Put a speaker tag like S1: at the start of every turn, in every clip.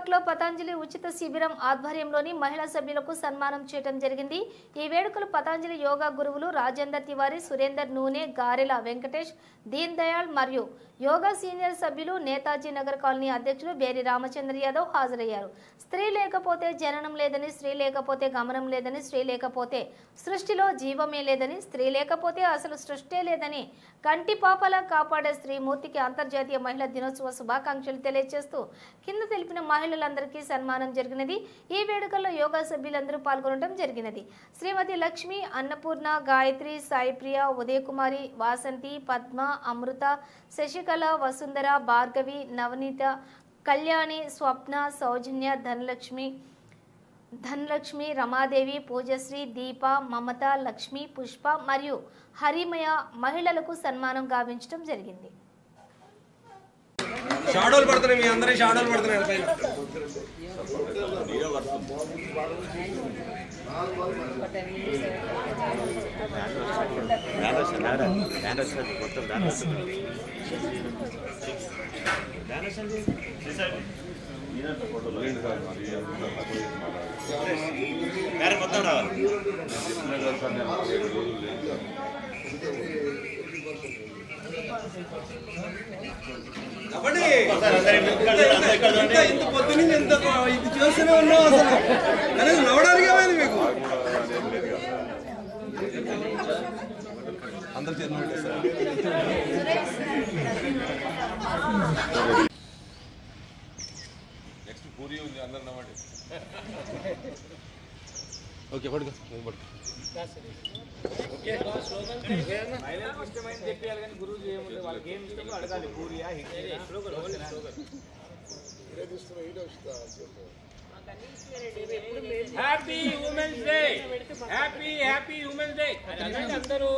S1: పార్క్లో పతంజలి ఉచిత శిబిరం ఆధ్వర్యంలోని మహిళా సభ్యులకు సన్మానం చేయడం జరిగింది। ఈ వేడుకలు పతంజలి యోగా గురువులు రాజేందర్ తివారీ, సురేందర్ నూనె, గారెల వెంకటేష్, దీన్ దయాళ్ మరియు యోగా సీనియర్ సభ్యులు నేతాజీ నగర్ కాలనీ అధ్యక్షులు బేరి రామచంద్ర యాదవ్ హాజరయ్యారు। స్త్రీ లేకపోతే జననం లేదని, స్త్రీ లేకపోతే గమనం లేదని, స్త్రీ లేకపోతే సృష్టిలో జీవమే లేదని, స్త్రీ లేకపోతే అసలు సృష్టే లేదని కంటి పాపలా కాపాడే స్త్రీమూర్తికి అంతర్జాతీయ మహిళా దినోత్సవ శుభాకాంక్షలు తెలియజేస్తూ కింద తెలిపిన మహిళలందరికీ సన్మానం జరిగినది। ఈ వేడుకల్లో యోగా సభ్యులందరూ పాల్గొనడం జరిగినది। శ్రీమతి లక్ష్మి, అన్నపూర్ణ, గాయత్రి, సాయిప్రియ, ఉదయకుమారి, వాసంతి, పద్మ, అమృత, శశికళ, వసుంధర, భార్గవి, నవనీత, కళ్యాణి, స్వప్న, సౌజన్య, ధనలక్ష్మి, రమాదేవి, పూజశ్రీ, దీప, మమత, లక్ష్మి, పుష్ప మరియు హరిమయ మహిళలకు సన్మానం గావించడం జరిగింది।
S2: షాడోలు పడుతున్నాయి, మీ అందరి షాడోలు పడుతున్నాయి పైన। మొత్తం రావాలి। ఇంత పొద్దున ఎంత ఇది చూస్తూనే ఉన్నాం, అసలు కనీసం నవ్వడానికి ఏమైంది మీకు? అందరు నెక్స్ట్ పూరి ఉంది, అందరు నవ్వండి। ఓకే పడుకో పడుకో। గురువు ఏముంది, వాళ్ళకి ఏం ఇష్టమో అడగాలి। పూరియా, happy women's day, happy happy women's day అందరూ।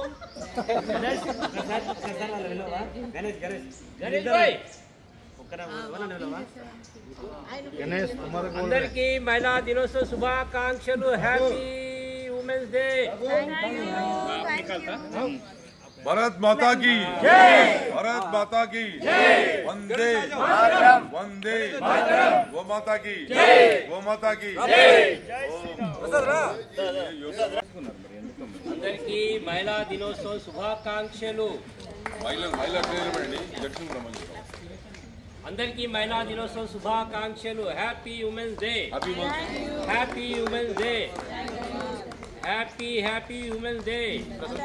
S2: అందరికీ మహిళా దినోత్సవ శుభాకాంక్షలు। Happy women's day.
S3: भारत माता की जय, भारत माता की जय, वंदे मातरम, वंदे मातरम, गो माता की जय, गो माता की जय।
S2: అందరికీ మహిళా దినోత్సవ శుభాకాంక్షలు। అందరికీ మహిళా దినోత్సవ శుభాకాంక్షలు। Happy women's day, happy women's day, happy happy women's day.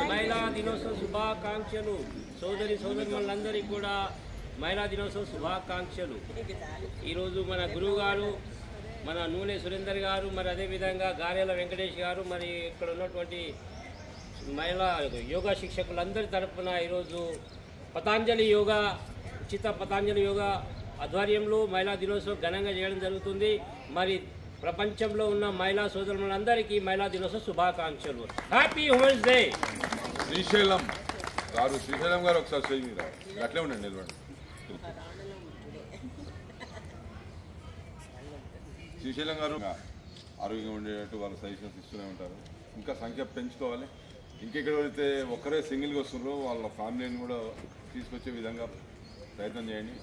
S2: మహిళా దినోత్సవ శుభాకాంక్షలు। సోదరిమణులందరికీ కూడా మహిళా దినోత్సవ శుభాకాంక్షలు। ఈరోజు మన గురువు గారు, మన నూనె సురేందర్ గారు, మరి అదేవిధంగా గారెల వెంకటేష్ గారు, మరి ఇక్కడ ఉన్నటువంటి మహిళా యోగా శిక్షకులందరి తరఫున ఈరోజు పతంజలి యోగా, ఉచిత పతంజలి యోగా ఆధ్వర్యంలో మహిళా దినోత్సవం ఘనంగా చేయడం జరుగుతుంది। మరి ప్రపంచంలో ఉన్న మహిళా సోదరులందరికీ మహిళా దినోత్సవ శుభాకాంక్షలు। Happy women's day.
S3: శ్రీశైలం గారు ఒకసారి స్టేజ్ మీద అట్లే ఉండండి, నిలబడి। శ్రీశైలం గారు ఆరోగ్యంగా ఉండేటట్టు వాళ్ళ సజెషన్స్ ఇస్తూనే ఉంటారు। ఇంకా సంఖ్య పెంచుకోవాలి। ఇంకెక్కడ వెళ్తే ఒక్కరే సింగిల్గా వస్తున్నారు, వాళ్ళ ఫ్యామిలీని కూడా తీసుకొచ్చే విధంగా ప్రయత్నం చేయండి।